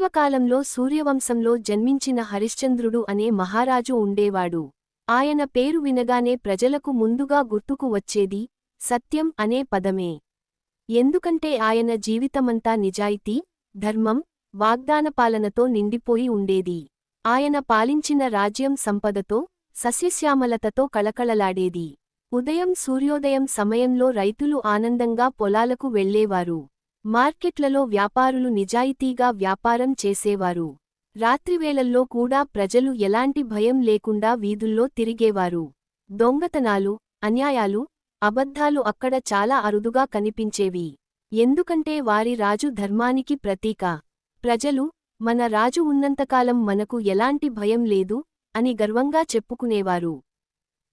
పూర్వకాలంలో సూర్యవంశంలో జన్మించిన హరిశ్చంద్రుడు అనే మహారాజు ఉండేవాడు. ఆయన పేరు వినగానే ప్రజలకు ముందుగా గుర్తుకు వచ్చేది సత్యం అనే పదమే. ఎందుకంటే ఆయన జీవితమంతా నిజాయితీ, ధర్మం, వాగ్దానపాలనతో నిండిపోయి ఉండేది. ఆయన పాలించిన రాజ్యం సంపదతో, సస్యశ్యామలతతో కళకళలాడేది. ఉదయం సూర్యోదయం సమయంలో రైతులు ఆనందంగా పొలాలకు వెళ్లేవారు. మార్కెట్లలో వ్యాపారులు నిజాయితీగా వ్యాపారం చేసేవారు. రాత్రివేళల్లో కూడా ప్రజలు ఎలాంటి భయం లేకుండా వీధుల్లో తిరిగేవారు. దొంగతనాలు, అన్యాయాలు, అబద్ధాలు అక్కడ చాలా అరుదుగా కనిపించేవి. ఎందుకంటే వారి రాజు ధర్మానికి ప్రతీక. ప్రజలు, మన రాజు ఉన్నంతకాలం మనకు ఎలాంటి భయం లేదు అని గర్వంగా చెప్పుకునేవారు.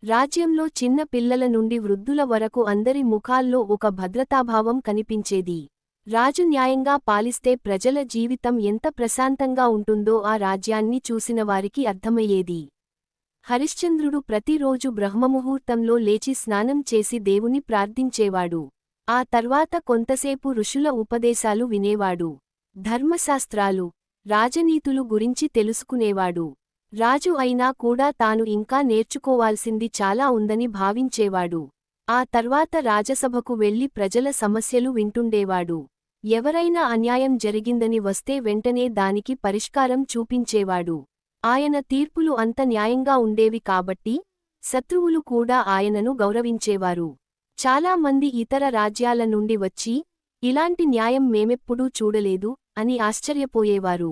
రాజ్యంలో చిన్న పిల్లల నుండి వృద్ధుల వరకు అందరి ముఖాల్లో ఒక భద్రతాభావం కనిపించేది. రాజు న్యాయంగా పాలిస్తే ప్రజల జీవితం ఎంత ప్రశాంతంగా ఉంటుందో ఆ రాజ్యాన్ని చూసినవారికి అర్థమయ్యేది. హరిశ్చంద్రుడు ప్రతిరోజు బ్రహ్మముహూర్తంలో లేచి స్నానం చేసి దేవుని ప్రార్థించేవాడు. ఆ తర్వాత కొంతసేపు ఋషుల ఉపదేశాలు వినేవాడు. ధర్మశాస్త్రాలు, రాజనీతులు గురించి తెలుసుకునేవాడు. రాజు అయినా కూడా తాను ఇంకా నేర్చుకోవాల్సింది చాలా ఉందని భావించేవాడు. ఆ తర్వాత రాజసభకు వెళ్లి ప్రజల సమస్యలు వింటుండేవాడు. ఎవరైనా అన్యాయం జరిగిందని వస్తే వెంటనే దానికి పరిష్కారం చూపించేవాడు. ఆయన తీర్పులు అంత న్యాయంగా ఉండేవి కాబట్టి శత్రువులు కూడా ఆయనను గౌరవించేవారు. చాలా మంది ఇతర రాజ్యాల నుండి వచ్చి, ఇలాంటి న్యాయం మేమెప్పుడూ చూడలేదు అని ఆశ్చర్యపోయేవారు.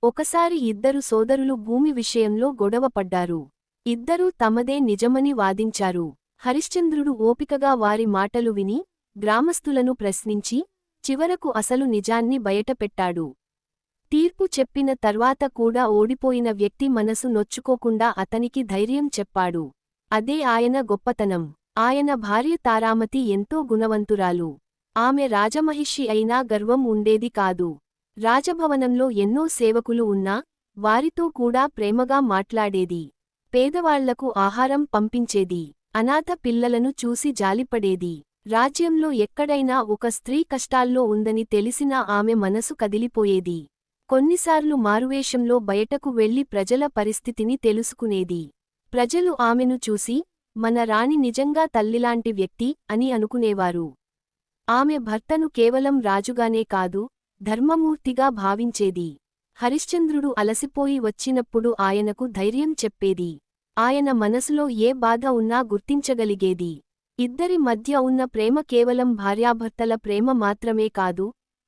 ఒకసారి ఇద్దరు సోదరులు భూమి విషయంలో గొడవపడ్డారు. ఇద్దరూ తమదే నిజమని వాదించారు. హరిశ్చంద్రుడు ఓపికగా వారి మాటలు విని, గ్రామస్థులను ప్రశ్నించి, చివరకు అసలు నిజాన్ని బయటపెట్టాడు. తీర్పు చెప్పిన తర్వాత కూడా ఓడిపోయిన వ్యక్తి మనసు నొచ్చుకోకుండా అతనికి ధైర్యం చెప్పాడు. అదే ఆయన గొప్పతనం. ఆయన భార్య తారామతి ఎంతో గుణవంతురాలు. ఆమె రాజమహిషి అయినా గర్వం ఉండేది కాదు. రాజభవనంలో ఎన్నో సేవకులు ఉన్నా, వారితో కూడా ప్రేమగా మాట్లాడేది. పేదవాళ్లకు ఆహారం పంపించేది. అనాథ పిల్లలను చూసి జాలిపడేది. రాజ్యంలో ఎక్కడైనా ఒక స్త్రీ కష్టాల్లో ఉందని తెలిసినా ఆమె మనసు కదిలిపోయేది. కొన్నిసార్లు మారువేషంలో బయటకు వెళ్లి ప్రజల పరిస్థితిని తెలుసుకునేది. ప్రజలు ఆమెను చూసి, మన రాణి నిజంగా తల్లిలాంటి వ్యక్తి అని అనుకునేవారు. ఆమె భర్తను కేవలం రాజుగానే కాదు, ధర్మమూర్తిగా భావించేది. హరిశ్చంద్రుడు అలసిపోయి వచ్చినప్పుడు ఆయనకు ధైర్యం చెప్పేది. ఆయన మనసులో ఏ బాధ ఉన్నా గుర్తించగలిగేది. ఇద్దరి మధ్య ఉన్న ప్రేమ కేవలం భార్యాభర్తల ప్రేమ మాత్రమే కాదు,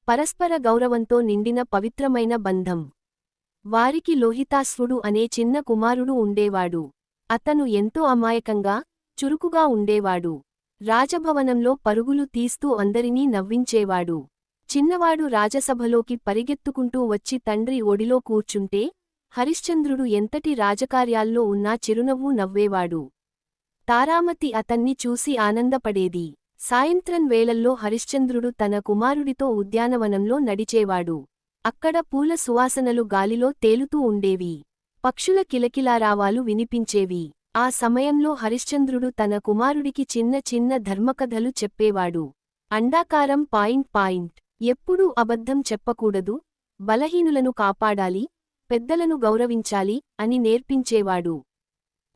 పరస్పర గౌరవంతో నిండిన పవిత్రమైన బంధం. వారికి లోహితాశ్వుడు అనే చిన్న కుమారుడు ఉండేవాడు. అతను ఎంతో అమాయకంగా, చురుకుగా ఉండేవాడు. రాజభవనంలో పరుగులు తీస్తూ అందరినీ నవ్వించేవాడు. చిన్నవాడు రాజసభలోకి పరిగెత్తుకుంటూ వచ్చి తండ్రి ఒడిలో కూర్చుంటే, హరిశ్చంద్రుడు ఎంతటి రాజకార్యాల్లో ఉన్నా చిరునవ్వు నవ్వేవాడు. తారామతి అతన్ని చూసి ఆనందపడేది. సాయంత్రం వేళల్లో హరిశ్చంద్రుడు తన కుమారుడితో ఉద్యానవనంలో నడిచేవాడు. అక్కడ పూల సువాసనలు గాలిలో తేలుతూ ఉండేవి. పక్షుల కిలకిలారావాలు వినిపించేవి. ఆ సమయంలో హరిశ్చంద్రుడు తన కుమారుడికి చిన్న చిన్న ధర్మకథలు చెప్పేవాడు. అండాకారం పాయింట్. ఎప్పుడూ అబద్ధం చెప్పకూడదు, బలహీనులను కాపాడాలి, పెద్దలను గౌరవించాలి అని నేర్పించేవాడు.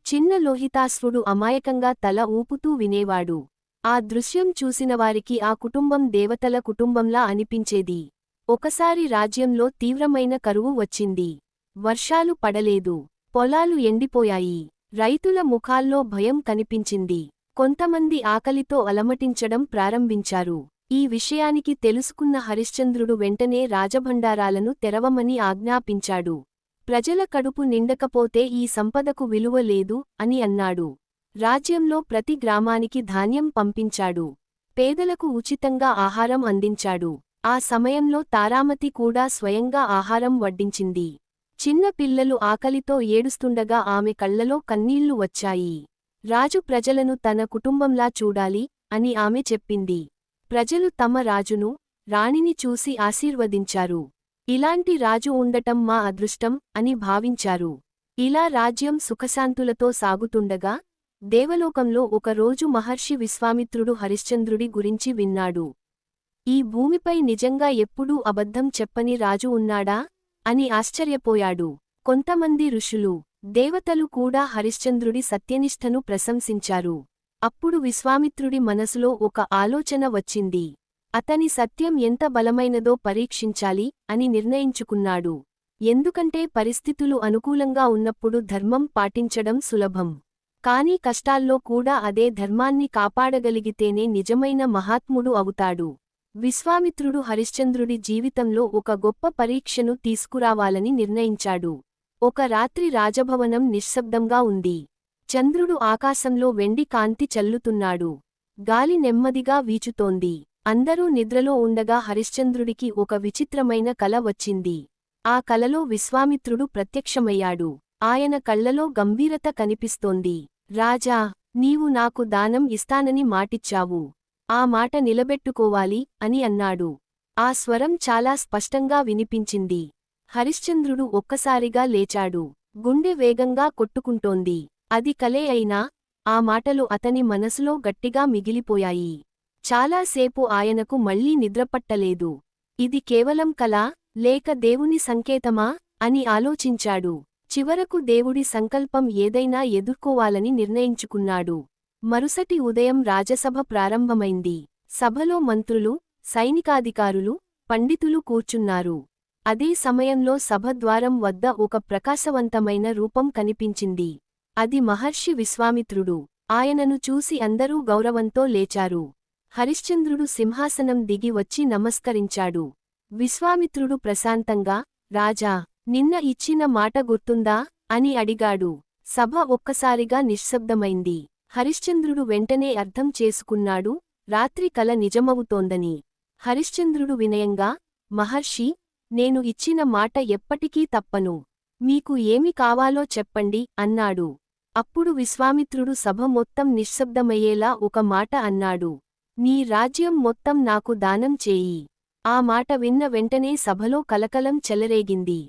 చిన్న లోహితాశ్వుడు అమాయకంగా తల ఊపుతూ వినేవాడు. ఆ దృశ్యం చూసినవారికి ఆ కుటుంబం దేవతల కుటుంబంలా అనిపించేది. ఒకసారి రాజ్యంలో తీవ్రమైన కరువు వచ్చింది. వర్షాలు పడలేదు. పొలాలు ఎండిపోయాయి. రైతుల ముఖాల్లో భయం కనిపించింది. కొంతమంది ఆకలితో అలమటించడం ప్రారంభించారు. ఈ విషయానికి తెలుసుకున్న హరిశ్చంద్రుడు వెంటనే రాజభండారాలను తెరవమని ఆజ్ఞాపించాడు. ప్రజల కడుపు నిండకపోతే ఈ సంపదకు విలువ లేదు అని అన్నాడు. రాజ్యంలో ప్రతి గ్రామానికి ధాన్యం పంపించాడు. పేదలకు ఉచితంగా ఆహారం అందించాడు. ఆ సమయంలో తారామతి కూడా స్వయంగా ఆహారం వడ్డించింది. చిన్న పిల్లలు ఆకలితో ఏడుస్తుండగా ఆమె కళ్లలో కన్నీళ్లు వచ్చాయి. రాజు ప్రజలను తన కుటుంబంలా చూడాలి అని ఆమె చెప్పింది. ప్రజలు తమ రాజును, రాణిని చూసి ఆశీర్వదించారు. ఇలాంటి రాజు ఉండటం మా అదృష్టం అని భావించారు. ఇలా రాజ్యం సుఖశాంతులతో సాగుతుండగా, దేవలోకంలో ఒకరోజు మహర్షి విశ్వామిత్రుడు హరిశ్చంద్రుడి గురించి విన్నాడు. ఈ భూమిపై నిజంగా ఎప్పుడూ అబద్ధం చెప్పని రాజు ఉన్నాడా అని ఆశ్చర్యపోయాడు. కొంతమంది ఋషులు, దేవతలు కూడా హరిశ్చంద్రుడి సత్యనిష్టను ప్రశంసించారు. అప్పుడు విశ్వామిత్రుడి మనసులో ఒక ఆలోచన వచ్చింది. అతని సత్యం ఎంత బలమైనదో పరీక్షించాలి అని నిర్ణయించుకున్నాడు. ఎందుకంటే పరిస్థితులు అనుకూలంగా ఉన్నప్పుడు ధర్మం పాటించడం సులభం. కానీ కష్టాల్లో కూడా అదే ధర్మాన్ని కాపాడగలిగితేనే నిజమైన మహాత్ముడు అవుతాడు. విశ్వామిత్రుడు హరిశ్చంద్రుడి జీవితంలో ఒక గొప్ప పరీక్షను తీసుకురావాలని నిర్ణయించాడు. ఒక రాత్రి రాజభవనం నిశ్శబ్దంగా ఉంది. చంద్రుడు ఆకాశంలో వెండి కాంతి చల్లుతున్నాడు. గాలి నెమ్మదిగా వీచుతోంది. అందరూ నిద్రలో ఉండగా హరిశ్చంద్రుడికి ఒక విచిత్రమైన కల వచ్చింది. ఆ కలలో విశ్వామిత్రుడు ప్రత్యక్షమయ్యాడు. ఆయన కళ్లలో గంభీరత కనిపిస్తోంది. రాజా, నీవు నాకు దానం ఇస్తానని మాటిచ్చావు. ఆ మాట నిలబెట్టుకోవాలి అని అన్నాడు. ఆ స్వరం చాలా స్పష్టంగా వినిపించింది. హరిశ్చంద్రుడు ఒక్కసారిగా లేచాడు. గుండె వేగంగా కొట్టుకుంటోంది. అది కలే అయినా ఆ మాటలు అతని మనసులో గట్టిగా మిగిలిపోయాయి. చాలాసేపు ఆయనకు మళ్లీ నిద్రపట్టలేదు. ఇది కేవలం కలా, లేక దేవుని సంకేతమా అని ఆలోచించాడు. చివరకు దేవుడి సంకల్పం ఏదైనా ఎదుర్కోవాలని నిర్ణయించుకున్నాడు. మరుసటి ఉదయం రాజసభ ప్రారంభమైంది. సభలో మంత్రులు, సైనికాధికారులు, పండితులు కూర్చున్నారు. అదే సమయంలో సభద్వారం వద్ద ఒక ప్రకాశవంతమైన రూపం కనిపించింది. అది మహర్షి విశ్వామిత్రుడు. ఆయనను చూసి అందరూ గౌరవంతో లేచారు. హరిశ్చంద్రుడు సింహాసనం దిగి వచ్చి నమస్కరించాడు. విశ్వామిత్రుడు ప్రశాంతంగా, రాజా, నిన్న ఇచ్చిన మాట గుర్తుందా అని అడిగాడు. సభ ఒక్కసారిగా నిశ్శబ్దమైంది. హరిశ్చంద్రుడు వెంటనే అర్థం చేసుకున్నాడు, రాత్రి కల నిజమవుతోందని. హరిశ్చంద్రుడు వినయంగా, మహర్షి, నేను ఇచ్చిన మాట ఎప్పటికీ తప్పను. మీకు ఏమి కావాలో చెప్పండి అన్నాడు. అప్పుడు విశ్వామిత్రుడు సభ మొత్తం నిశ్శబ్దమయ్యేలా ఒక మాట అన్నాడు. నీ రాజ్యం మొత్తం నాకు దానం చేయి. ఆ మాట విన్న వెంటనే సభలో కలకలం చెలరేగింది.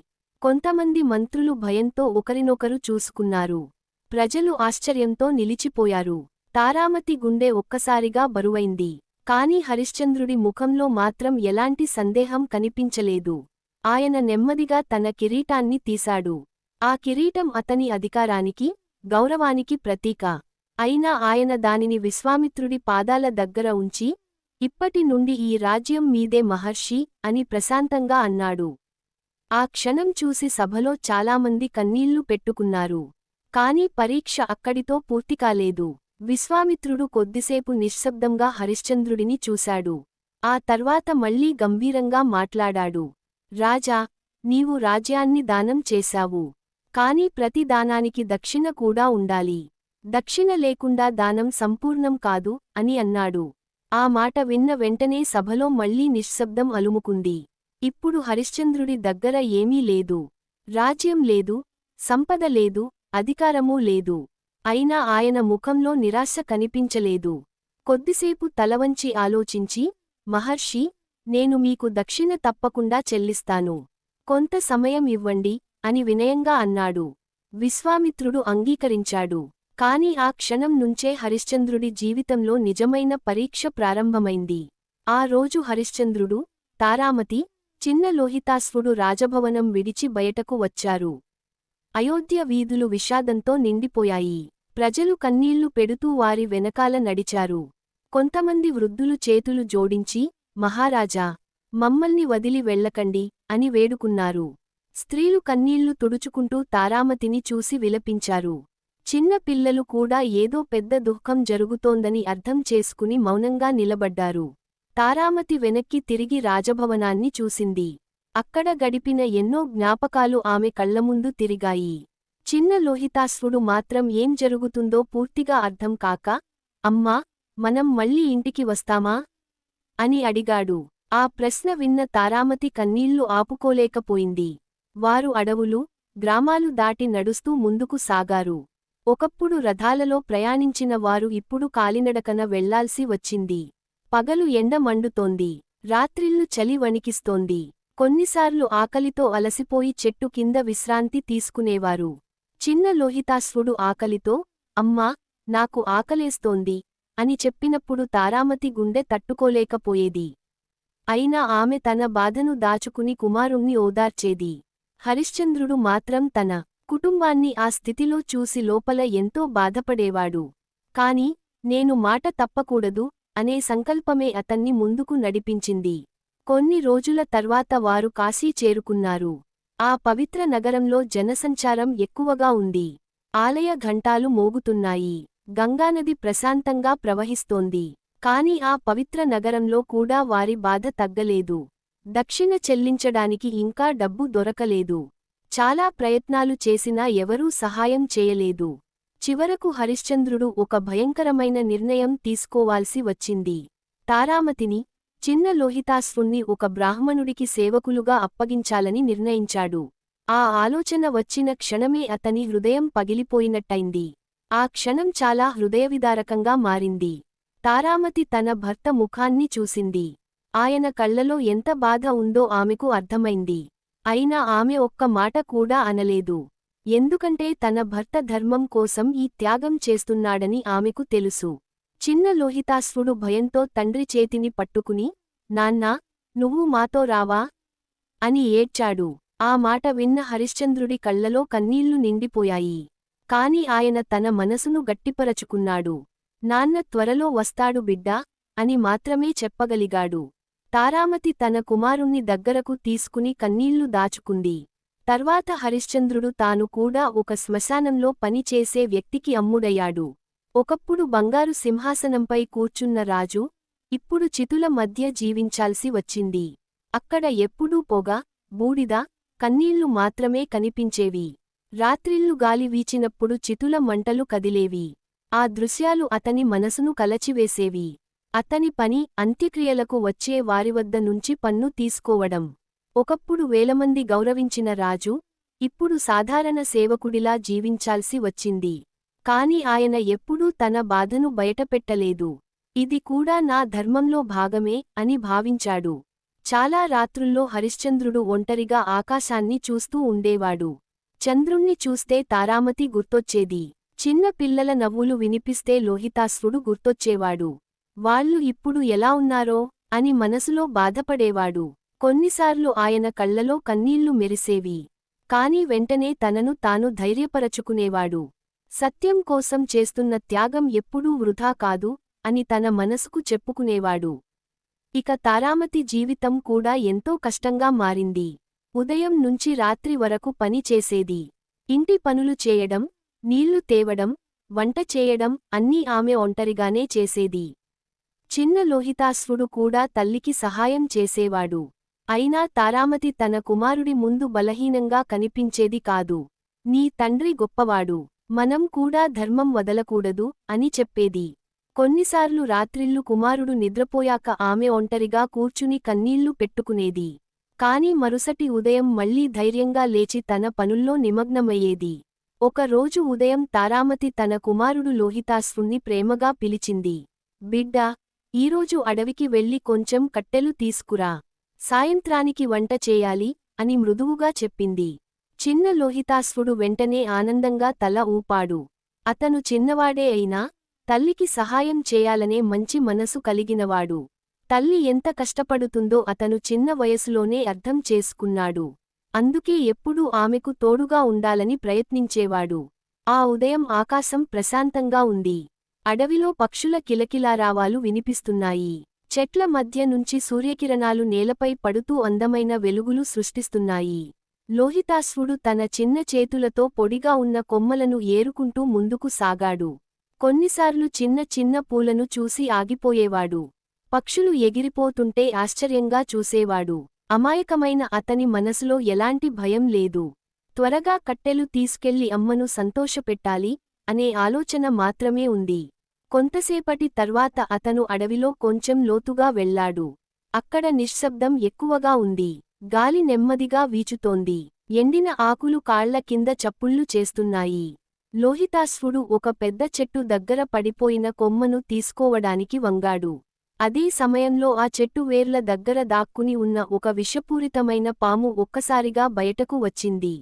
కొంతమంది మంత్రులు భయంతో ఒకరినొకరు చూసుకున్నారు. ప్రజలు ఆశ్చర్యంతో నిలిచిపోయారు. తారామతి గుండె ఒక్కసారిగా బరువైంది. కాని హరిశ్చంద్రుడి ముఖంలో మాత్రం ఎలాంటి సందేహం కనిపించలేదు. ఆయన నెమ్మదిగా తన కిరీటాన్ని తీశాడు. ఆ కిరీటం అతని అధికారానికి, గౌరవానికి ప్రతీక. అయినా ఆయన దానిని విశ్వామిత్రుడి పాదాల దగ్గర ఉంచి, ఇప్పటి నుండి ఈ రాజ్యం మీదే మహర్షి అని ప్రశాంతంగా అన్నాడు. ఆ క్షణం చూసి సభలో చాలామంది కన్నీళ్లు పెట్టుకున్నారు. కాని పరీక్ష అక్కడితో పూర్తికాలేదు. విశ్వామిత్రుడు కొద్దిసేపు నిశ్శబ్దంగా హరిశ్చంద్రుడిని చూశాడు. ఆ తర్వాత మళ్లీ గంభీరంగా మాట్లాడాడు. రాజా, నీవు రాజ్యాన్ని దానం చేశావు. కాని ప్రతి దానానికి దక్షిణ కూడా ఉండాలి. దక్షిణ లేకుండా దానం సంపూర్ణం కాదు అని అన్నాడు. ఆ మాట విన్న వెంటనే సభలో మళ్లీ నిశ్శబ్దం అలుముకుంది. ఇప్పుడు హరిశ్చంద్రుడి దగ్గర ఏమీ లేదు. రాజ్యం లేదు, సంపద లేదు, అధికారమూ లేదు. అయినా ఆయన ముఖంలో నిరాశ కనిపించలేదు. కొద్దిసేపు తలవంచి ఆలోచించి, మహర్షి, నేను మీకు దక్షిణ తప్పకుండా చెల్లిస్తాను. కొంత సమయం ఇవ్వండి అని వినయంగా అన్నాడు. విశ్వామిత్రుడు అంగీకరించాడు. కాని ఆ క్షణం నుంచే హరిశ్చంద్రుడి జీవితంలో నిజమైన పరీక్ష ప్రారంభమైంది. ఆ రోజు హరిశ్చంద్రుడు, తారామతి, చిన్న లోహితాశ్వుడు రాజభవనం విడిచి బయటకు వచ్చారు. అయోధ్య వీధులు విషాదంతో నిండిపోయాయి. ప్రజలు కన్నీళ్లు పెడుతూ వారి వెనకాల నడిచారు. కొంతమంది వృద్ధులు చేతులు జోడించి, మహారాజా, మమ్మల్ని వదిలి వెళ్ళకండి అని వేడుకున్నారు. స్త్రీలు కన్నీళ్లు తుడుచుకుంటూ తారామతిని చూసి విలపించారు. చిన్న పిల్లలు కూడా ఏదో పెద్ద దుఃఖం జరుగుతోందని అర్థం చేసుకుని మౌనంగా నిలబడ్డారు. తారామతి వెనక్కి తిరిగి రాజభవనాన్ని చూసింది. అక్కడ గడిపిన ఎన్నో జ్ఞాపకాలు ఆమె కళ్లముందు తిరిగాయి. చిన్న లోహితాశ్వుడు మాత్రం ఏం జరుగుతుందో పూర్తిగా అర్థం కాక, అమ్మా, మనం మళ్ళీ ఇంటికి వస్తామా అని అడిగాడు. ఆ ప్రశ్న విన్న తారామతి కన్నీళ్లు ఆపుకోలేకపోయింది. వారు అడవులు, గ్రామాలు దాటి నడుస్తూ ముందుకు సాగారు. ఒకప్పుడు రథాలలో ప్రయాణించిన వారు ఇప్పుడు కాలినడకన వెళ్లాల్సి వచ్చింది. పగలు ఎండ మండుతోంది. రాత్రిళ్ళు చలి వణికిస్తోంది. కొన్నిసార్లు ఆకలితో అలసిపోయి చెట్టు కింద విశ్రాంతి తీసుకునేవారు. చిన్న లోహితాశ్వుడు ఆకలితో, అమ్మా, నాకు ఆకలేస్తోంది అని చెప్పినప్పుడు తారామతి గుండె తట్టుకోలేకపోయేది. అయినా ఆమె తన బాధను దాచుకుని కుమారుణ్ణి ఓదార్చేది. హరిశ్చంద్రుడు మాత్రం తన కుటుంబాన్ని ఆ స్థితిలో చూసి లోపల ఎంతో బాధపడేవాడు. కాని నేను మాట తప్పకూడదు అనే సంకల్పమే అతన్ని ముందుకు నడిపించింది. కొన్ని రోజుల తర్వాత వారు కాశీ చేరుకున్నారు. ఆ పవిత్ర నగరంలో జనసంచారం ఎక్కువగా ఉంది. ఆలయ ఘంటాలు మోగుతున్నాయి. గంగానది ప్రశాంతంగా ప్రవహిస్తోంది. కాని ఆ పవిత్ర నగరంలో కూడా వారి బాధ తగ్గలేదు. దక్షిణ చెల్లించడానికి ఇంకా డబ్బు దొరకలేదు. చాలా ప్రయత్నాలు చేసినా ఎవరూ సహాయం చేయలేదు. చివరకు హరిశ్చంద్రుడు ఒక భయంకరమైన నిర్ణయం తీసుకోవాల్సి వచ్చింది. తారామతిని, చిన్న లోహితాశ్వుణ్ణి ఒక బ్రాహ్మణుడికి సేవకులుగా అప్పగించాలని నిర్ణయించాడు. ఆ ఆలోచన వచ్చిన క్షణమే అతని హృదయం పగిలిపోయినట్టయింది. ఆ క్షణం చాలా హృదయవిదారకంగా మారింది. తారామతి తన భర్త ముఖాన్ని చూసింది. ఆయన కళ్లలో ఎంత బాధ ఉందో ఆమెకు అర్థమైంది. అయినా ఆమె ఒక్క మాట కూడా అనలేదు. ఎందుకంటే తన భర్త ధర్మం కోసం ఈ త్యాగం చేస్తున్నాడని ఆమెకు తెలుసు. చిన్న లోహితాశ్వుడు భయంతో తండ్రి చేతిని పట్టుకుని, నాన్నా, నువ్వు మాతో రావా? అని ఏడ్చాడు. ఆ మాట విన్న హరిశ్చంద్రుడి కళ్లలో కన్నీళ్లు నిండిపోయాయి. కాని ఆయన తన మనసును గట్టిపరచుకున్నాడు. నాన్న త్వరలో వస్తాడు బిడ్డా అని మాత్రమే చెప్పగలిగాడు. తారామతి తన కుమారుణ్ణి దగ్గరకు తీసుకుని కన్నీళ్లు దాచుకుంది. తర్వాత హరిశ్చంద్రుడు తాను కూడా ఒక శ్మశానంలో పనిచేసే వ్యక్తికి అమ్ముడయ్యాడు. ఒకప్పుడు బంగారు సింహాసనంపై కూర్చున్న రాజు ఇప్పుడు చితుల మధ్య జీవించాల్సి వచ్చింది. అక్కడ ఎప్పుడూ పొగ, బూడిద, కన్నీళ్లు మాత్రమే కనిపించేవి. రాత్రిళ్ళు గాలి వీచినప్పుడు చితుల మంటలు కదిలేవి. ఆ దృశ్యాలు అతని మనసును కలచివేసేవి. అతని పని అంత్యక్రియలకు వచ్చే వారివద్ద నుంచి పన్ను తీసుకోవడం. ఒకప్పుడు వేలమంది గౌరవించిన రాజు ఇప్పుడు సాధారణ సేవకుడిలా జీవించాల్సి వచ్చింది. కాని ఆయన ఎప్పుడూ తన బాధను బయటపెట్టలేదు. ఇది కూడా నా ధర్మంలో భాగమే అని భావించాడు. చాలా రాత్రుల్లో హరిశ్చంద్రుడు ఒంటరిగా ఆకాశాన్ని చూస్తూ ఉండేవాడు. చంద్రుణ్ణి చూస్తే తారామతి గుర్తొచ్చేది. చిన్న పిల్లల నవ్వులు వినిపిస్తే లోహితాశ్వుడు గుర్తొచ్చేవాడు. వాళ్ళు ఇప్పుడు ఎలా ఉన్నారో అని మనసులో బాధపడేవాడు. కొన్నిసార్లు ఆయన కళ్లలో కన్నీళ్లు మెరిసేవి. కాని వెంటనే తనను తాను ధైర్యపరచుకునేవాడు. సత్యం కోసం చేస్తున్న త్యాగం ఎప్పుడూ వృధా కాదు అని తన మనసుకు చెప్పుకునేవాడు. ఇక తారామతి జీవితం కూడా ఎంతో కష్టంగా మారింది. ఉదయం నుంచి రాత్రి వరకు పని చేసేది. ఇంటి పనులు చేయడం, నీళ్లు తేవడం, వంట చేయడం అన్నీ ఆమె ఒంటరిగానే చేసేది. చిన్న లోహితాశ్వుడు కూడా తల్లికి సహాయం చేసేవాడు. అయినా తారామతి తన కుమారుడి ముందు బలహీనంగా కనిపించేది కాదు. నీ తండ్రి గొప్పవాడు, మనం కూడా ధర్మం వదలకూడదు అని చెప్పేది. కొన్నిసార్లు రాత్రిళ్ళు కుమారుడు నిద్రపోయాక ఆమె ఒంటరిగా కూర్చుని కన్నీళ్లు పెట్టుకునేది. కాని మరుసటి ఉదయం మళ్లీ ధైర్యంగా లేచి తన పనుల్లో నిమగ్నమయ్యేది. ఒక రోజు ఉదయం తారామతి తన కుమారుడు లోహితాశ్వుణ్ణి ప్రేమగా పిలిచింది. బిడ్డా, ఈరోజు అడవికి వెళ్లి కొంచెం కట్టెలు తీసుకురా. సాయంత్రానికి వంట చేయాలి అని మృదువుగా చెప్పింది. చిన్న లోహితాశ్వుడు వెంటనే ఆనందంగా తల ఊపాడు. అతను చిన్నవాడే అయినా తల్లికి సహాయం చేయాలనే మంచి మనసు కలిగినవాడు. తల్లి ఎంత కష్టపడుతుందో అతను చిన్న వయసులోనే అర్థం చేసుకున్నాడు. అందుకే ఎప్పుడూ ఆమెకు తోడుగా ఉండాలని ప్రయత్నించేవాడు. ఆ ఉదయం ఆకాశం ప్రశాంతంగా ఉంది. అడవిలో పక్షుల కిలకిలారావాలు వినిపిస్తున్నాయి. చెట్ల మధ్య నుంచి సూర్యకిరణాలు నేలపై పడుతూ అందమైన వెలుగులు సృష్టిస్తున్నాయి. లోహితాశ్వుడు తన చిన్న చేతులతో పొడిగా ఉన్న కొమ్మలను ఏరుకుంటూ ముందుకు సాగాడు. కొన్నిసార్లు చిన్న చిన్న పూలను చూసి ఆగిపోయేవాడు. పక్షులు ఎగిరిపోతుంటే ఆశ్చర్యంగా చూసేవాడు. అమాయకమైన అతని మనసులో ఎలాంటి భయం లేదు. త్వరగా కట్టెలు తీసుకెళ్లి అమ్మను సంతోషపెట్టాలి అనే ఆలోచన మాత్రమే ఉంది. కొంతసేపటి తర్వాత అతను అడవిలో కొంచెం లోతుగా వెళ్లాడు. అక్కడ నిశ్శబ్దం ఎక్కువగా ఉంది. గాలి నెమ్మదిగా వీచుతోంది. ఎండిన ఆకులు కాళ్ల కింద చప్పుళ్ళు చేస్తున్నాయి. లోహితాశ్వుడు ఒక పెద్ద చెట్టు దగ్గర పడిపోయిన కొమ్మను తీసుకోవడానికి వంగాడు. అదే సమయంలో ఆ చెట్టు వేర్ల దగ్గర దాక్కుని ఉన్న ఒక విషపూరితమైన పాము ఒక్కసారిగా బయటకు వచ్చింది.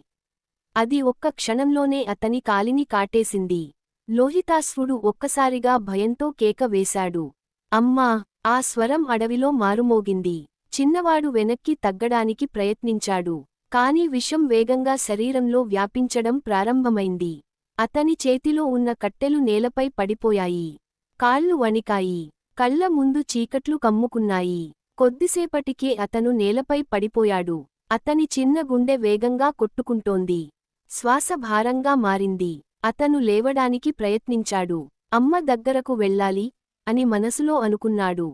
అది ఒక్క క్షణంలోనే అతని కాలిని కాటేసింది. లోహితాశ్వుడు ఒక్కసారిగా భయంతో కేక వేశాడు. అమ్మా! ఆ స్వరం అడవిలో మారుమోగింది. చిన్నవాడు వెనక్కి తగ్గడానికి ప్రయత్నించాడు. కాని విషం వేగంగా శరీరంలో వ్యాపించడం ప్రారంభమైంది. అతని చేతిలో ఉన్న కట్టెలు నేలపై పడిపోయాయి. కాళ్ళు వణికాయి. కళ్ల ముందు చీకట్లు కమ్ముకున్నాయి. కొద్దిసేపటికే అతను నేలపై పడిపోయాడు. అతని చిన్న గుండె వేగంగా కొట్టుకుంటోంది. శ్వాస భారంగా మారింది. అతను లేవడానికి ప్రయత్నించాడు. అమ్మ దగ్గరకు వెళ్ళాలి అని మనసులో అనుకున్నాడు.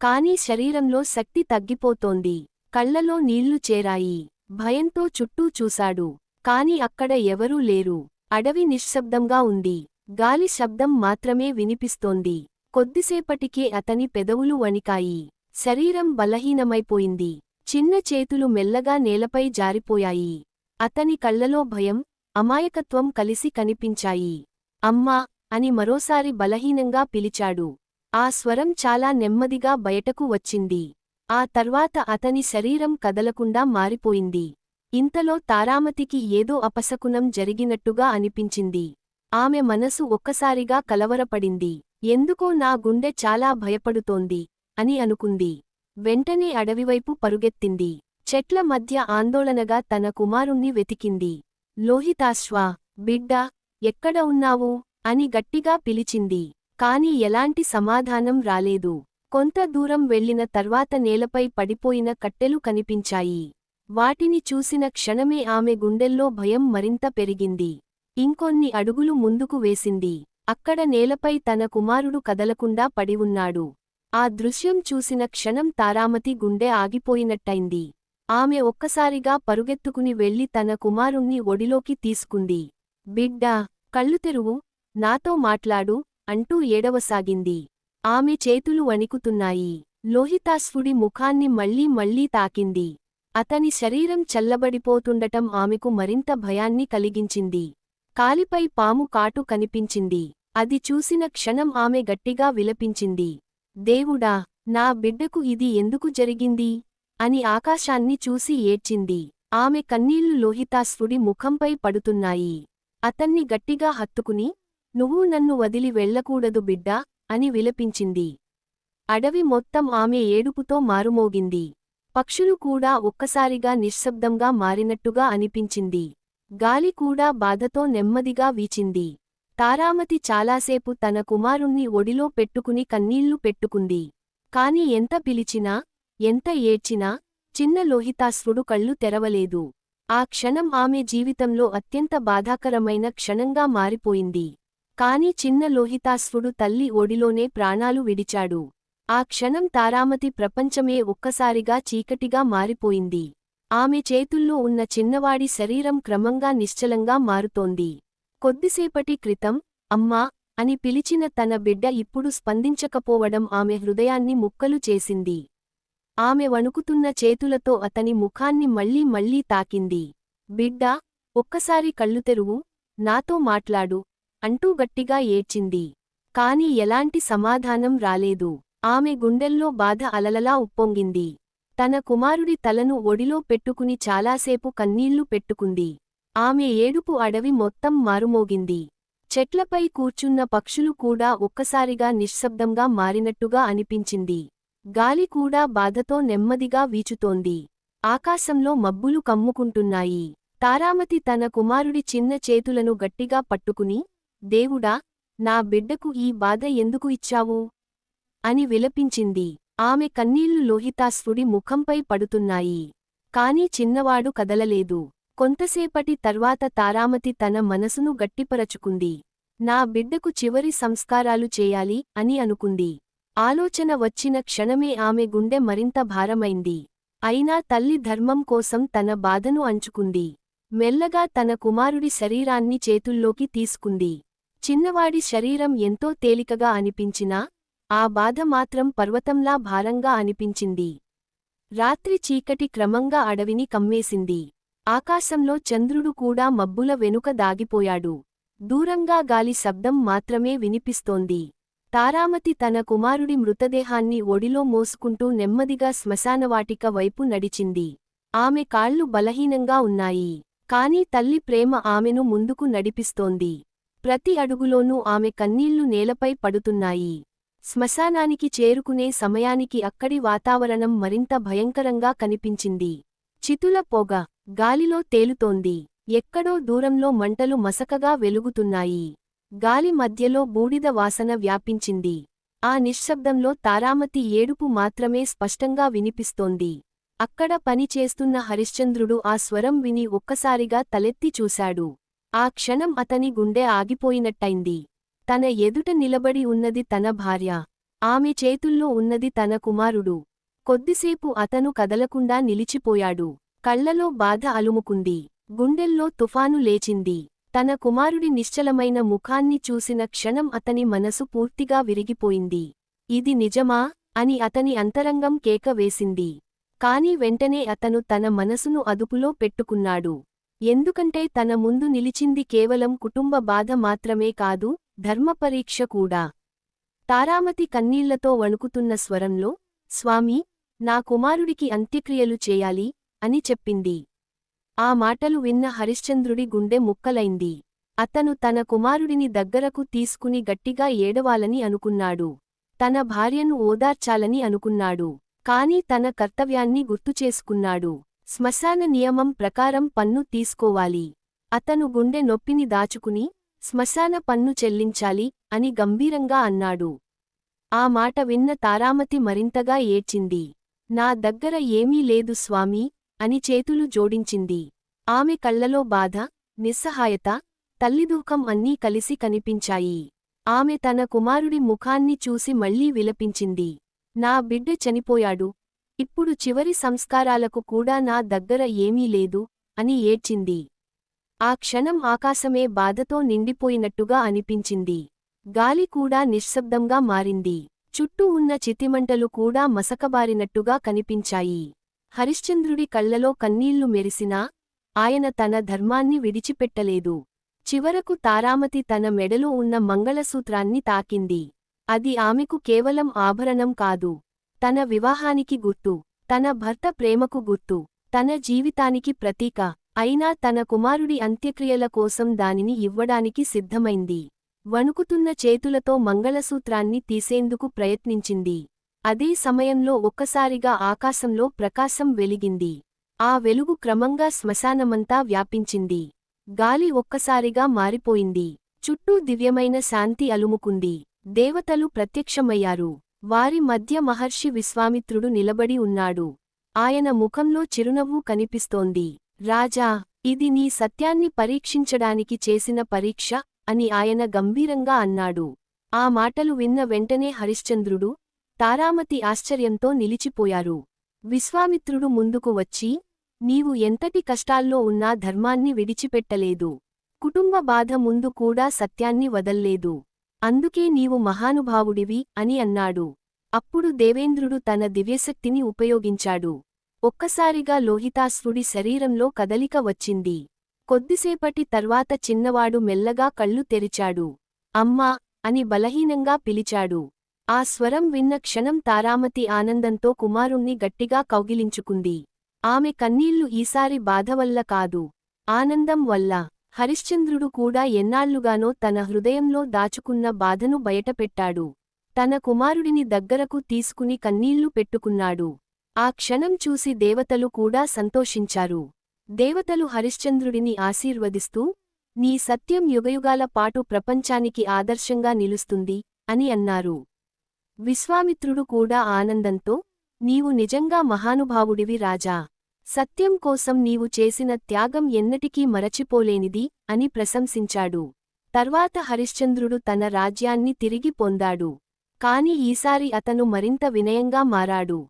కాని శరీరంలో శక్తి తగ్గిపోతోంది. కళ్లలో నీళ్లు చేరాయి. భయంతో చుట్టూ చూశాడు. కాని అక్కడ ఎవరూ లేరు. అడవి నిశ్శబ్దంగా ఉంది. గాలి శబ్దం మాత్రమే వినిపిస్తోంది. కొద్దిసేపటికే అతని పెదవులు వణికాయి. శరీరం బలహీనమైపోయింది. చిన్న చేతులు మెల్లగా నేలపై జారిపోయాయి. అతని కళ్లలో భయం, అమాయకత్వం కలిసి కనిపించాయి. అమ్మా అని మరోసారి బలహీనంగా పిలిచాడు. ఆ స్వరం చాలా నెమ్మదిగా బయటకు వచ్చింది. ఆ తర్వాత అతని శరీరం కదలకుండా మారిపోయింది. ఇంతలో తారామతికి ఏదో అపశకునం జరిగినట్టుగా అనిపించింది. ఆమె మనసు ఒక్కసారిగా కలవరపడింది. ఎందుకో నా గుండె చాలా భయపడుతోంది అని అనుకుంది. వెంటనే అడవివైపు పరుగెత్తింది. చెట్ల మధ్య ఆందోళనగా తన కుమారుణ్ణి వెతికింది. లోహితాశ్వా, బిడ్డా, ఎక్కడ ఉన్నావు అని గట్టిగా పిలిచింది. కాని ఎలాంటి సమాధానం రాలేదు. కొంత దూరం వెళ్లిన తర్వాత నేలపై పడిపోయిన కట్టెలు కనిపించాయి. వాటిని చూసిన క్షణమే ఆమె గుండెల్లో భయం మరింత పెరిగింది. ఇంకొన్ని అడుగులు ముందుకు వేసింది. అక్కడ నేలపై తన కుమారుడు కదలకుండా పడి ఉన్నాడు. ఆ దృశ్యం చూసిన క్షణం తారామతి గుండె ఆగిపోయినట్టయింది. ఆమె ఒక్కసారిగా పరుగెత్తుకుని వెళ్లి తన కుమారుణ్ణి ఒడిలోకి తీసుకుంది. బిడ్డా, కళ్ళు తెరువు, నాతో మాట్లాడు అంటూ ఏడవసాగింది. ఆమె చేతులు వణికుతున్నాయి. లోహితాశ్వుడి ముఖాన్ని మళ్లీ మళ్లీ తాకింది. అతని శరీరం చల్లబడిపోతుండటం ఆమెకు మరింత భయాన్ని కలిగించింది. కాలిపై పాము కాటు కనిపించింది. అది చూసిన క్షణం ఆమె గట్టిగా విలపించింది. దేవుడా, నా బిడ్డకు ఇది ఎందుకు జరిగింది అని ఆకాశాన్ని చూసి ఏడ్చింది. ఆమె కన్నీళ్లు లోహితాశ్వుడి ముఖంపై పడుతున్నాయి. అతన్ని గట్టిగా హత్తుకుని, నువ్వు నన్ను వదిలి వెళ్లకూడదు బిడ్డా అని విలపించింది. అడవి మొత్తం ఆమె ఏడుపుతో మారుమోగింది. పక్షులు కూడా ఒక్కసారిగా నిశ్శబ్దంగా మారినట్టుగా అనిపించింది. గాలి కూడా బాధతో నెమ్మదిగా వీచింది. తారామతి చాలాసేపు తన కుమారుణ్ణి ఒడిలో పెట్టుకుని కన్నీళ్లు పెట్టుకుంది. కాని ఎంత పిలిచినా, ఎంత ఏడ్చినా చిన్న లోహితాశ్వుడు కళ్ళు తెరవలేదు. ఆ క్షణం ఆమె జీవితంలో అత్యంత బాధాకరమైన క్షణంగా మారిపోయింది. కాని చిన్న లోహితాశ్వుడు తల్లి ఒడిలోనే ప్రాణాలు విడిచాడు. ఆ క్షణం తారామతి ప్రపంచమే ఒక్కసారిగా చీకటిగా మారిపోయింది. ఆమె చేతుల్లో ఉన్న చిన్నవాడి శరీరం క్రమంగా నిశ్చలంగా మారుతోంది. కొద్దిసేపటి క్రితం అమ్మా అని పిలిచిన తన బిడ్డ ఇప్పుడు స్పందించకపోవడం ఆమె హృదయాన్ని ముక్కలు చేసింది. ఆమె వణుకుతున్న చేతులతో అతని ముఖాన్ని మళ్లీ మళ్లీ తాకింది. బిడ్డా, ఒక్కసారి కళ్ళు తెరువు, నాతో మాట్లాడు అంటూ గట్టిగా ఏడ్చింది. కాని ఎలాంటి సమాధానం రాలేదు. ఆమె గుండెల్లో బాధ అలలలా ఉప్పొంగింది. తన కుమారుడి తలను ఒడిలో పెట్టుకుని చాలాసేపు కన్నీళ్లు పెట్టుకుంది. ఆమె ఏడుపు అడవి మొత్తం మారుమోగింది. చెట్లపై కూర్చున్న పక్షులు కూడా ఒక్కసారిగా నిశ్శబ్దంగా మారినట్టుగా అనిపించింది. గాలి కూడా బాధతో నెమ్మదిగా వీచుతోంది. ఆకాశంలో మబ్బులు కమ్ముకుంటున్నాయి. తారామతి తన కుమారుడి చిన్న చేతులను గట్టిగా పట్టుకుని, దేవుడా, నా బిడ్డకు ఈ బాధ ఎందుకు ఇచ్చావు అని విలపించింది. ఆమె కన్నీళ్లు లోహితాశ్వుడి ముఖంపై పడుతున్నాయి. కాని చిన్నవాడు కదలలేదు. కొంతసేపటి తర్వాత తారామతి తన మనసును గట్టిపరచుకుంది. నా బిడ్డకు చివరి సంస్కారాలు చేయాలి అని అనుకుంది. ఆలోచన వచ్చిన క్షణమే ఆమె గుండె మరింత భారమైంది. అయినా తల్లి ధర్మం కోసం తన బాధను అంచుకుంది. మెల్లగా తన కుమారుడి శరీరాన్ని చేతుల్లోకి తీసుకుంది. చిన్నవాడి శరీరం ఎంతో తేలికగా అనిపించినా, ఆ బాధ మాత్రం పర్వతంలా భారంగా అనిపించింది. రాత్రి చీకటి క్రమంగా అడవిని కమ్మేసింది. ఆకాశంలో చంద్రుడు కూడా మబ్బుల వెనుక దాగిపోయాడు. దూరంగా గాలి శబ్దం మాత్రమే వినిపిస్తోంది. తారామతి తన కుమారుడి మృతదేహాన్ని ఒడిలో మోసుకుంటూ నెమ్మదిగా శ్మశానవాటిక వైపు నడిచింది. ఆమె కాళ్ళు బలహీనంగా ఉన్నాయి. కాని తల్లి ప్రేమ ఆమెను ముందుకు నడిపిస్తోంది. ప్రతి అడుగులోనూ ఆమె కన్నీళ్లు నేలపై పడుతున్నాయి. శ్మశానానికి చేరుకునే సమయానికి అక్కడి వాతావరణం మరింత భయంకరంగా కనిపించింది. చితుల పొగ, గాలిలో తేలుతోంది. ఎక్కడో దూరంలో మంటలు మసకగా వెలుగుతున్నాయి. గాలి మధ్యలో బూడిద వాసన వ్యాపించింది. ఆ నిశ్శబ్దంలో తారామతి ఏడుపు మాత్రమే స్పష్టంగా వినిపిస్తోంది. అక్కడ పనిచేస్తున్న హరిశ్చంద్రుడు ఆ స్వరం విని ఒక్కసారిగా తలెత్తి చూశాడు. ఆ క్షణం అతని గుండె ఆగిపోయినట్టయింది. తన ఎదుట నిలబడి ఉన్నది తన భార్య. ఆమె చేతుల్లో ఉన్నది తన కుమారుడు. కొద్దిసేపు అతను కదలకుండా నిలిచిపోయాడు. కళ్లలో బాధ అలుముకుంది. గుండెల్లో తుఫాను లేచింది. తన కుమారుడి నిశ్చలమైన ముఖాన్ని చూసిన క్షణం అతని మనసు పూర్తిగా విరిగిపోయింది. ఇది నిజమా అని అతని అంతరంగం కేక వేసింది. కాని వెంటనే అతను తన మనసును అదుపులో పెట్టుకున్నాడు. ఎందుకంటే తన ముందు నిలిచింది కేవలం కుటుంబ బాధ మాత్రమే కాదు, ధర్మపరీక్ష కూడా. తారామతి కన్నీళ్లతో వణుకుతున్న స్వరంలో, స్వామీ, నా కుమారుడికి అంత్యక్రియలు చేయాలి అని చెప్పింది. ఆ మాటలు విన్న హరిశ్చంద్రుడి గుండె ముక్కలైంది. అతను తన కుమారుడిని దగ్గరకు తీసుకుని గట్టిగా ఏడవాలని అనుకున్నాడు. తన భార్యను ఓదార్చాలని అనుకున్నాడు. కాని తన కర్తవ్యాన్ని గుర్తుచేసుకున్నాడు. శ్మశాన నియమం ప్రకారం పన్ను తీసుకోవాలి. అతను గుండె నొప్పిని దాచుకుని, శ్మశాన పన్ను చెల్లించాలి అని గంభీరంగా అన్నాడు. ఆ మాట విన్న తారామతి మరింతగా ఏడ్చింది. నా దగ్గర ఏమీ లేదు స్వామీ అని చేతులు జోడించింది. ఆమె కళ్లలో బాధ, నిస్సహాయత, తల్లిదూఖం అన్నీ కలిసి కనిపించాయి. ఆమె తన కుమారుడి ముఖాన్ని చూసి మళ్లీ విలపించింది. నా బిడ్డ చనిపోయాడు. ఇప్పుడు చివరి సంస్కారాలకు కూడా నా దగ్గర ఏమీ లేదు అని ఏడ్చింది. ఆ క్షణం ఆకాశమే బాధతో నిండిపోయినట్టుగా అనిపించింది. గాలి కూడా నిశ్శబ్దంగా మారింది. చుట్టూ ఉన్న చితిమంటలు కూడా మసకబారినట్టుగా కనిపించాయి. హరిశ్చంద్రుడి కళ్లలో కన్నీళ్లు మెరిసినా, ఆయన తన ధర్మాన్ని విడిచిపెట్టలేదు. చివరకు తారామతి తన మెడలో ఉన్న మంగళసూత్రాన్ని తాకింది. అది ఆమెకు కేవలం ఆభరణం కాదు, తన వివాహానికి గుర్తు, తన భర్త ప్రేమకు గుర్తు, తన జీవితానికి ప్రతీక. అయినా తన కుమారుడి అంత్యక్రియల కోసం దానిని ఇవ్వడానికి సిద్ధమైంది. వణుకుతున్న చేతులతో మంగళసూత్రాన్ని తీసేందుకు ప్రయత్నించింది. అదే సమయంలో ఒక్కసారిగా ఆకాశంలో ప్రకాశం వెలిగింది. ఆ వెలుగు క్రమంగా శ్మశానమంతా వ్యాపించింది. గాలి ఒక్కసారిగా మారిపోయింది. చుట్టూ దివ్యమైన శాంతి అలుముకుంది. దేవతలు ప్రత్యక్షమయ్యారు. వారి మధ్య మహర్షి విశ్వామిత్రుడు నిలబడి ఉన్నాడు. ఆయన ముఖంలో చిరునవ్వు కనిపిస్తోంది. రాజా, ఇది నీ సత్యాన్ని పరీక్షించడానికి చేసిన పరీక్ష అని ఆయన గంభీరంగా అన్నాడు. ఆ మాటలు విన్న వెంటనే హరిశ్చంద్రుడు, తారామతి ఆశ్చర్యంతో నిలిచిపోయారు. విశ్వామిత్రుడు ముందుకు వచ్చి, నీవు ఎంతటి కష్టాల్లో ఉన్నా ధర్మాన్ని విడిచిపెట్టలేదు. కుటుంబ బాధ ముందు కూడా సత్యాన్ని వదల్లేదు. అందుకే నీవు మహానుభావుడివి అని అన్నాడు. అప్పుడు దేవేంద్రుడు తన దివ్యశక్తిని ఉపయోగించాడు. ఒక్కసారిగా లోహితాశ్వుడి శరీరంలో కదలిక వచ్చింది. కొద్దిసేపటి తర్వాత చిన్నవాడు మెల్లగా కళ్ళు తెరిచాడు. అమ్మా అని బలహీనంగా పిలిచాడు. ఆ స్వరం విన్న క్షణం తారామతి ఆనందంతో కుమారుణ్ణి గట్టిగా కౌగిలించుకుంది. ఆమె కన్నీళ్లు ఈసారి బాధవల్ల కాదు, ఆనందం వల్ల. హరిశ్చంద్రుడు కూడా ఎన్నాళ్లుగానో తన హృదయంలో దాచుకున్న బాధను బయటపెట్టాడు. తన కుమారుడిని దగ్గరకు తీసుకుని కన్నీళ్లు పెట్టుకున్నాడు. ఆ క్షణం చూసి దేవతలు కూడా సంతోషించారు. దేవతలు హరిశ్చంద్రుడిని ఆశీర్వదిస్తూ, నీ సత్యం యుగయుగాల పాటు ప్రపంచానికి ఆదర్శంగా నిలుస్తుంది అని అన్నారు. విశ్వామిత్రుడు కూడా ఆనందంతో, నీవు నిజంగా మహానుభావుడివి రాజా. సత్యం కోసం నీవు చేసిన త్యాగం ఎన్నటికీ మరచిపోలేనిది అని ప్రశంసించాడు. తర్వాత హరిశ్చంద్రుడు తన రాజ్యాన్ని తిరిగి పొందాడు. కాని ఈసారి అతను మరింత వినయంగా మారాడు.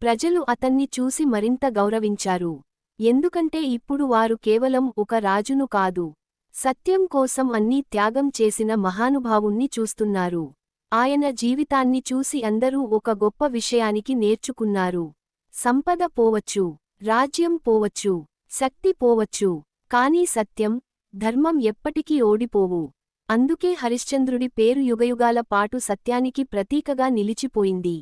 ప్రజలు అతన్ని చూసి మరింత గౌరవించారు. ఎందుకంటే ఇప్పుడు వారు కేవలం ఒక రాజును కాదు, సత్యం కోసం అన్నీ త్యాగం చేసిన మహానుభావుణ్ణి చూస్తున్నారు. ఆయన జీవితాన్ని చూసి అందరూ ఒక గొప్ప విషయానికి నేర్చుకున్నారు. సంపద పోవచ్చు, రాజ్యం పోవచ్చు, శక్తి పోవచ్చు, కానీ సత్యం, ధర్మం ఎప్పటికీ ఓడిపోవు. అందుకే హరిశ్చంద్రుడి పేరు యుగయుగాల పాటు సత్యానికి ప్రతీకగా నిలిచిపోయింది.